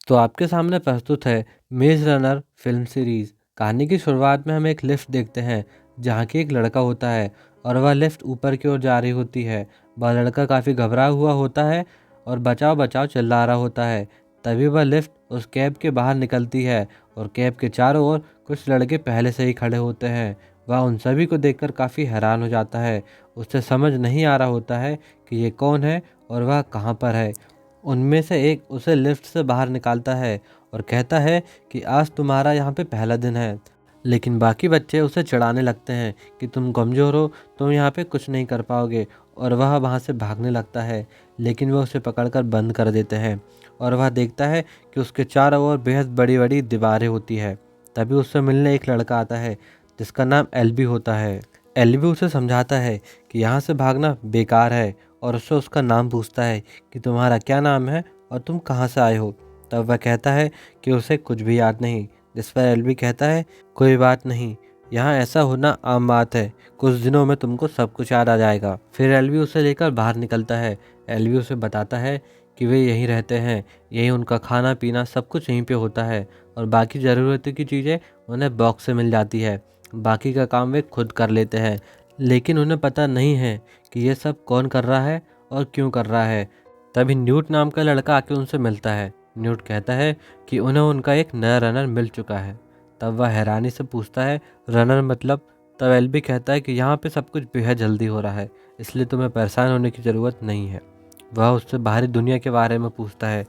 तो आपके सामने प्रस्तुत है मेज रनर फिल्म सीरीज। कहानी की शुरुआत में हम एक लिफ्ट देखते हैं जहाँ की एक लड़का होता है और वह लिफ्ट ऊपर की ओर जा रही होती है। वह लड़का काफ़ी घबराया हुआ होता है और बचाओ बचाओ चिल्ला रहा होता है। तभी वह लिफ्ट उस कैब के बाहर निकलती है और कैब के चारों ओर कुछ लड़के पहले से ही खड़े होते हैं। वह उन सभी को देखकर काफ़ी हैरान हो जाता है। उसे समझ नहीं आ रहा होता है कि ये कौन है और वह कहाँ पर है। उनमें से एक उसे लिफ्ट से बाहर निकालता है और कहता है कि आज तुम्हारा यहाँ पे पहला दिन है। लेकिन बाकी बच्चे उसे चिढ़ाने लगते हैं कि तुम कमज़ोर हो, तुम यहाँ पे कुछ नहीं कर पाओगे, और वह वहाँ से भागने लगता है। लेकिन वह उसे पकड़कर बंद कर देते हैं और वह देखता है कि उसके चारों ओर बेहद बड़ी बड़ी दीवारें होती है। तभी उससे मिलने एक लड़का आता है जिसका नाम एल्बी होता है। एल्बी उसे समझाता है कि यहाँ से भागना बेकार है और उससे उसका नाम पूछता है कि तुम्हारा क्या नाम है और तुम कहाँ से आए हो। तब वह कहता है कि उसे कुछ भी याद नहीं, जिस पर एल्बी कहता है कोई बात नहीं, यहाँ ऐसा होना आम बात है, कुछ दिनों में तुमको सब कुछ याद आ जाएगा। फिर एल्बी उसे लेकर बाहर निकलता है। एल्बी उसे बताता है कि वे यहीं रहते हैं, यहीं उनका खाना पीना सब कुछ यहीं पे होता है और बाकी ज़रूरत की चीज़ें उन्हें बॉक्स से मिल जाती है। बाकी का काम वे खुद कर लेते हैं, लेकिन उन्हें पता नहीं है कि ये सब कौन कर रहा है और क्यों कर रहा है। तभी न्यूट नाम का लड़का आके उनसे मिलता है। न्यूट कहता है कि उन्हें उनका एक नया रनर मिल चुका है। तब वह हैरानी से पूछता है रनर मतलब? तब एल्बी कहता है कि यहाँ पे सब कुछ बेहद जल्दी हो रहा है, इसलिए तुम्हें परेशान होने की ज़रूरत नहीं है। वह उससे बाहरी दुनिया के बारे में पूछता है,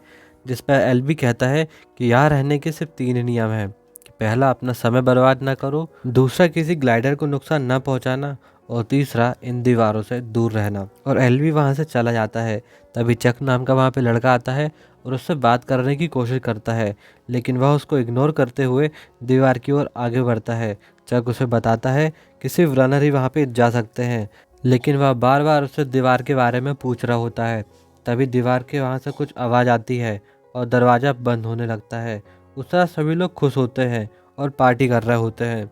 जिस पर एल्बी कहता है कि यहाँ रहने के सिर्फ 3 नियम हैं कि पहला अपना समय बर्बाद ना करो, दूसरा किसी ग्लाइडर को नुकसान न पहुँचाना, और तीसरा इन दीवारों से दूर रहना। और एल्बी वहाँ से चला जाता है। तभी चक नाम का वहाँ पे लड़का आता है और उससे बात करने की कोशिश करता है, लेकिन वह उसको इग्नोर करते हुए दीवार की ओर आगे बढ़ता है। चक उसे बताता है कि सिर्फ रनर ही वहाँ पे जा सकते हैं, लेकिन वह बार बार उससे दीवार के बारे में पूछ रहा होता है। तभी दीवार के वहाँ से कुछ आवाज़ आती है और दरवाज़ा बंद होने लगता है। उस तरह सभी लोग खुश होते हैं और पार्टी कर रहे होते हैं।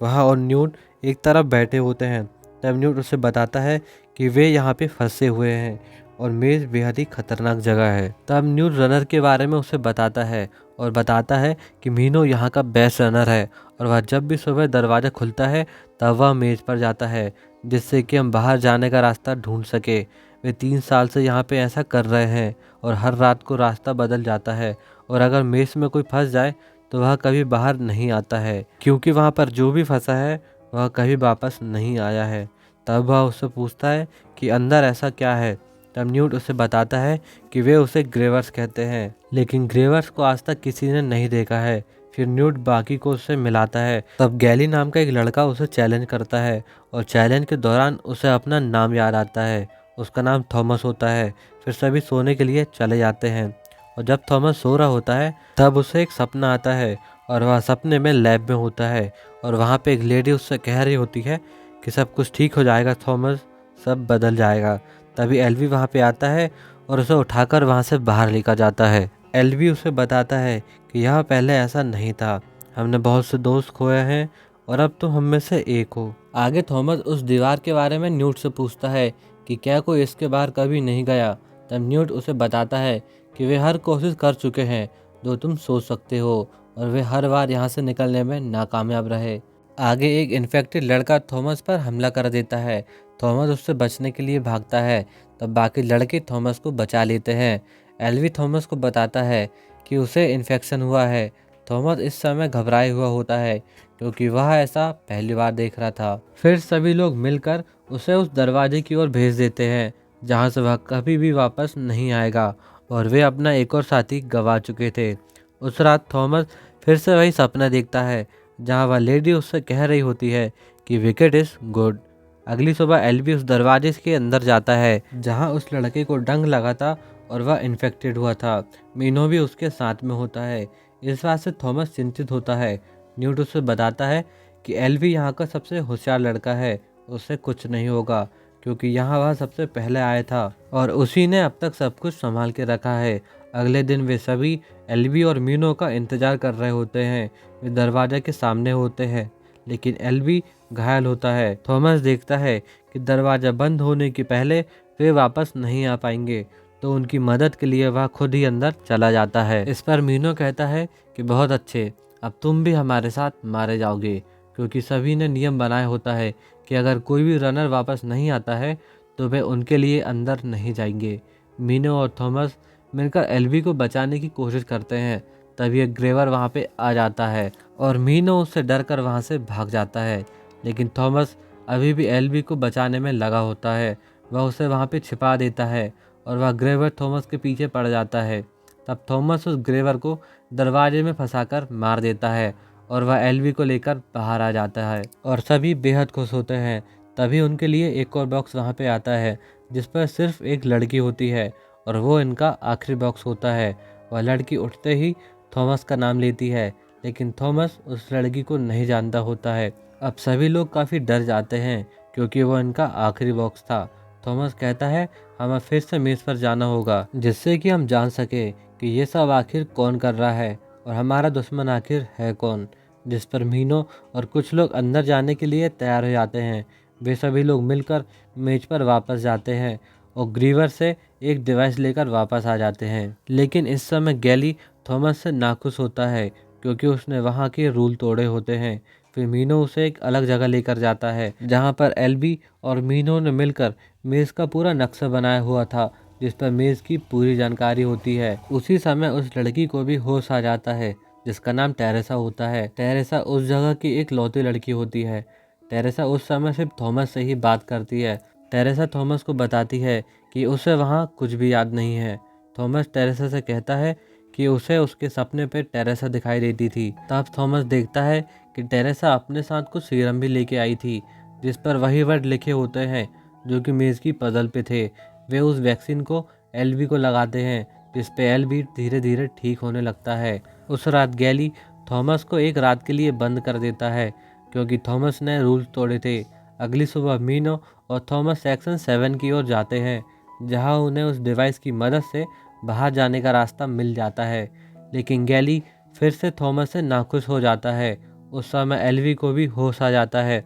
वह और न्यूट एक तरफ बैठे होते हैं। तब न्यूट उसे बताता है कि वे यहाँ पे फंसे हुए हैं और मेज़ बेहद ही खतरनाक जगह है। तब न्यूट रनर के बारे में उसे बताता है और बताता है कि मीनो यहाँ का बेस्ट रनर है और वह जब भी सुबह दरवाज़ा खुलता है तब वह मेज़ पर जाता है, जिससे कि हम बाहर जाने का रास्ता ढूंढ सके। वे 3 साल से यहाँ पे ऐसा कर रहे हैं और हर रात को रास्ता बदल जाता है, और अगर मेज़ में कोई फंस जाए तो वह कभी बाहर नहीं आता है, क्योंकि वहाँ पर जो भी फंसा है वह कभी वापस नहीं आया है। तब वह उससे पूछता है कि अंदर ऐसा क्या है। तब न्यूट उसे बताता है कि वे उसे ग्रेवर्स कहते हैं, लेकिन ग्रेवर्स को आज तक किसी ने नहीं देखा है। फिर न्यूट बाकी को उससे मिलाता है। तब गैली नाम का एक लड़का उसे चैलेंज करता है और चैलेंज के दौरान उसे अपना नाम याद आता है। उसका नाम थॉमस होता है। फिर सभी सोने के लिए चले जाते हैं और जब थॉमस सो रहा होता है तब उसे एक सपना आता है और वह सपने में लैब में होता है और वहाँ पे एक लेडी उससे कह रही होती है कि सब कुछ ठीक हो जाएगा थॉमस, सब बदल जाएगा। तभी एल्वी वहाँ पे आता है और उसे उठाकर वहाँ से बाहर लेकर जाता है। एल्वी उसे बताता है कि यह पहले ऐसा नहीं था, हमने बहुत से दोस्त खोए हैं और अब तुम हम में से एक हो। आगे थॉमस उस दीवार के बारे में न्यूट से पूछता है कि क्या कोई इसके बाहर कभी नहीं गया। तब न्यूट उसे बताता है कि वे हर कोशिश कर चुके हैं जो तुम सोच सकते हो और वे हर बार यहाँ से निकलने में नाकामयाब रहे। आगे एक इन्फेक्टेड लड़का थॉमस पर हमला कर देता है। थॉमस उससे बचने के लिए भागता है, तब बाकी लड़के थॉमस को बचा लेते हैं। एल्वी थॉमस को बताता है कि उसे इन्फेक्शन हुआ है। थॉमस इस समय घबराया हुआ होता है क्योंकि वह ऐसा पहली बार देख रहा था। फिर सभी लोग मिलकर उसे उस दरवाजे की ओर भेज देते हैं जहाँ से वह कभी भी वापस नहीं आएगा, और वे अपना एक और साथी गंवा चुके थे। उस रात थॉमस फिर से वही सपना देखता है जहाँ वह लेडी उससे कह रही होती है कि विकेट इज़ गुड। अगली सुबह एल्वी उस दरवाजे के अंदर जाता है जहाँ उस लड़के को डंक लगा था और वह इन्फेक्टेड हुआ था। मीनो भी उसके साथ में होता है। इस बात से थॉमस चिंतित होता है। न्यूट उसे बताता है कि एल्वी यहाँ का सबसे होशियार लड़का है, उससे कुछ नहीं होगा क्योंकि यहाँ वह सबसे पहले आया था और उसी ने अब तक सब कुछ संभाल के रखा है। अगले दिन वे सभी एल्वी और मीनो का इंतजार कर रहे होते हैं। वे दरवाजे के सामने होते हैं, लेकिन एल्वी घायल होता है। थॉमस देखता है कि दरवाज़ा बंद होने के पहले वे वापस नहीं आ पाएंगे, तो उनकी मदद के लिए वह खुद ही अंदर चला जाता है। इस पर मीनो कहता है कि बहुत अच्छे, अब तुम भी हमारे साथ मारे जाओगे, क्योंकि सभी ने नियम बनाया होता है कि अगर कोई भी रनर वापस नहीं आता है तो वे उनके लिए अंदर नहीं जाएंगे। मीनो और थॉमस मिलकर एल्वी को बचाने की कोशिश करते हैं। तभी एक ग्रेवर वहाँ पे आ जाता है और मीनो उससे डर कर वहाँ से भाग जाता है, लेकिन थॉमस अभी भी एल्वी को बचाने में लगा होता है। वह उसे वहाँ पे छिपा देता है और वह ग्रेवर थॉमस के पीछे पड़ जाता है। तब थॉमस उस ग्रेवर को दरवाजे में फंसाकर मार देता है और वह एल्वी को लेकर बाहर आ जाता है और सभी बेहद खुश होते हैं। तभी उनके लिए एक और बॉक्स वहाँ पे आता है जिस पर सिर्फ एक लड़की होती है और वो इनका आखिरी बॉक्स होता है। वह लड़की उठते ही थॉमस का नाम लेती है, लेकिन थॉमस उस लड़की को नहीं जानता होता है। अब सभी लोग काफ़ी डर जाते हैं क्योंकि वो इनका आखिरी बॉक्स था। थॉमस कहता है हमें फिर से मेज़ पर जाना होगा जिससे कि हम जान सके कि ये सब आखिर कौन कर रहा है और हमारा दुश्मन आखिर है कौन। जिस पर मीनो और कुछ लोग अंदर जाने के लिए तैयार हो जाते हैं। वे सभी लोग मिलकर मेज पर वापस जाते हैं और ग्रीवर से एक डिवाइस लेकर वापस आ जाते हैं। लेकिन इस समय गैली थॉमस से नाखुश होता है क्योंकि उसने वहाँ के रूल तोड़े होते हैं। फिर मीनो उसे एक अलग जगह लेकर जाता है जहाँ पर एल्बी और मीनो ने मिलकर मेज़ का पूरा नक्शा बनाया हुआ था जिस पर मेज़ की पूरी जानकारी होती है। उसी समय उस लड़की को भी होश आ जाता है जिसका नाम टेरेसा होता है। टेरेसा उस जगह की एक लौती लड़की होती है। टेरेसा उस समय सिर्फ थॉमस से ही बात करती है। टेरेसा थॉमस को बताती है कि उसे वहाँ कुछ भी याद नहीं है। थॉमस टेरेसा से कहता है कि उसे उसके सपने पे टेरेसा दिखाई देती थी। तब थॉमस देखता है कि टेरेसा अपने साथ कुछ सीरम भी लेके आई थी जिस पर वही वर्ड लिखे होते हैं जो कि मेज़ की पजल पे थे। वे उस वैक्सीन को एल्वी को लगाते हैं जिस पे एल्वी धीरे धीरे ठीक होने लगता है। उस रात गैली थॉमस को एक रात के लिए बंद कर देता है क्योंकि थॉमस ने रूल्स तोड़े थे। अगली सुबह मीनो और थॉमस सेक्शन 7 की ओर जाते हैं जहां उन्हें उस डिवाइस की मदद से बाहर जाने का रास्ता मिल जाता है। लेकिन गैली फिर से थॉमस से नाखुश हो जाता है। उस समय एल्वी को भी होश आ जाता है।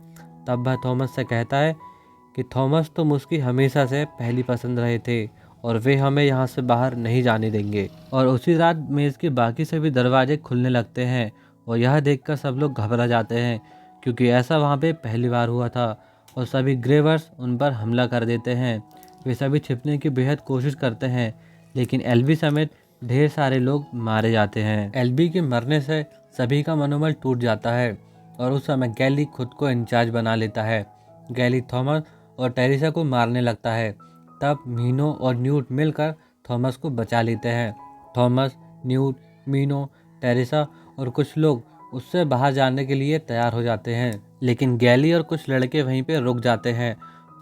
तब वह थॉमस से कहता है कि थॉमस तुम उसकी हमेशा से पहली पसंद रहे थे और वे हमें यहाँ से बाहर नहीं जाने देंगे। और उसी रात मेज़ के बाकी सभी दरवाजे खुलने लगते हैं और यह देखकर सब लोग घबरा जाते हैं क्योंकि ऐसा वहाँ पे पहली बार हुआ था और सभी ग्रेवर्स उन पर हमला कर देते हैं। वे सभी छिपने की बेहद कोशिश करते हैं लेकिन एल्बी समेत ढेर सारे लोग मारे जाते हैं। एल्बी के मरने से सभी का मनोबल टूट जाता है और उस समय गैली खुद को इंचार्ज बना लेता है। गैली थॉमस और टेरेसा को मारने लगता है। तब मीनो और न्यूट मिलकर थॉमस को बचा लेते हैं। थॉमस, न्यूट, मीनो, टेरेसा और कुछ लोग उससे बाहर जाने के लिए तैयार हो जाते हैं, लेकिन गैली और कुछ लड़के वहीं पे रुक जाते हैं।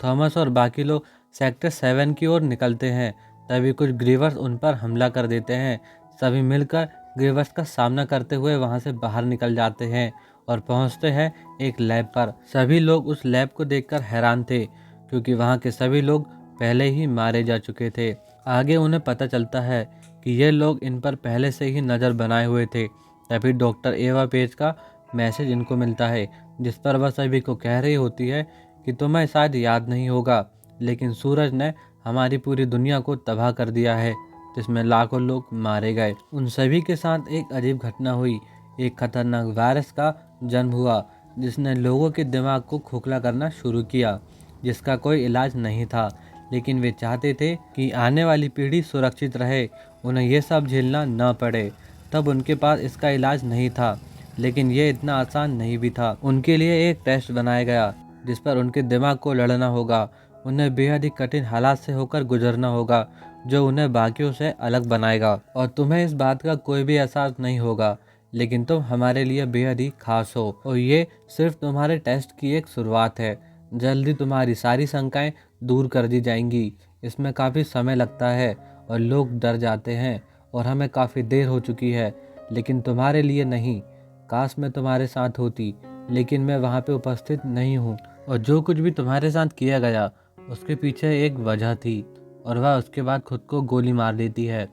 थॉमस और बाकी लोग सेक्टर 7 की ओर निकलते हैं। तभी कुछ ग्रीवर्स उन पर हमला कर देते हैं। सभी मिलकर ग्रीवर्स का सामना करते हुए वहां से बाहर निकल जाते हैं और पहुंचते हैं एक लैब पर। सभी लोग उस लैब को देखकर हैरान थे क्योंकि वहां के सभी लोग पहले ही मारे जा चुके थे। आगे उन्हें पता चलता है कि ये लोग इन पर पहले से ही नज़र बनाए हुए थे। तभी डॉक्टर एवा पेज का मैसेज इनको मिलता है जिस पर वह सभी को कह रही होती है कि तुम्हें शायद याद नहीं होगा, लेकिन सूरज ने हमारी पूरी दुनिया को तबाह कर दिया है जिसमें लाखों लोग मारे गए। उन सभी के साथ एक अजीब घटना हुई। एक खतरनाक वायरस का जन्म हुआ जिसने लोगों के दिमाग को खोखला करना शुरू किया, जिसका कोई इलाज नहीं था। लेकिन वे चाहते थे कि आने वाली पीढ़ी सुरक्षित रहे, उन्हें यह सब झेलना न पड़े। तब उनके पास इसका इलाज नहीं था, लेकिन यह इतना आसान नहीं भी था। उनके लिए एक टेस्ट बनाया गया जिस पर उनके दिमाग को लड़ना होगा। उन्हें बेहद ही कठिन हालात से होकर गुजरना होगा जो उन्हें बाकियों से अलग बनाएगा। और तुम्हें इस बात का कोई भी एहसास नहीं होगा, लेकिन तुम हमारे लिए बेहद ही खास हो और ये सिर्फ तुम्हारे टेस्ट की एक शुरुआत है। जल्दी तुम्हारी सारी शंकाएं दूर कर दी जाएंगी। इसमें काफ़ी समय लगता है और लोग डर जाते हैं और हमें काफ़ी देर हो चुकी है, लेकिन तुम्हारे लिए नहीं। काश मैं तुम्हारे साथ होती, लेकिन मैं वहाँ पे उपस्थित नहीं हूँ और जो कुछ भी तुम्हारे साथ किया गया उसके पीछे एक वजह थी। और वह उसके बाद खुद को गोली मार देती है।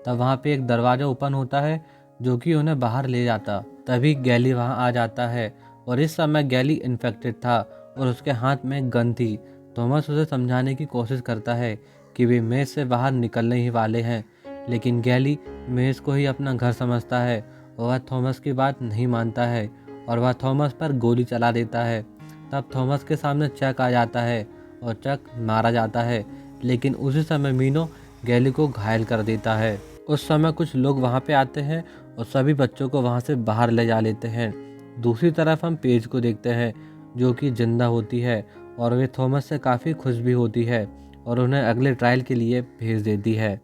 तब वहाँ पे एक दरवाज़ा ओपन होता है जो कि उन्हें बाहर ले जाता। तभी गैली वहाँ आ जाता है और इस समय गैली इन्फेक्टेड था और उसके हाथ में गन थी। थॉमस उसे समझाने की कोशिश करता है कि वे मेज़ से बाहर निकलने ही वाले हैं, लेकिन गैली मेज़ को ही अपना घर समझता है और वह थॉमस की बात नहीं मानता है और वह थॉमस पर गोली चला देता है। तब थॉमस के सामने चक आ जाता है और चक मारा जाता है, लेकिन उसी समय मीनो गैली को घायल कर देता है। उस समय कुछ लोग वहाँ पे आते हैं और सभी बच्चों को वहाँ से बाहर ले जा लेते हैं। दूसरी तरफ हम पेज को देखते हैं, जो कि जिंदा होती है और वे थॉमस से काफ़ी खुश भी होती है और उन्हें अगले ट्रायल के लिए भेज देती है।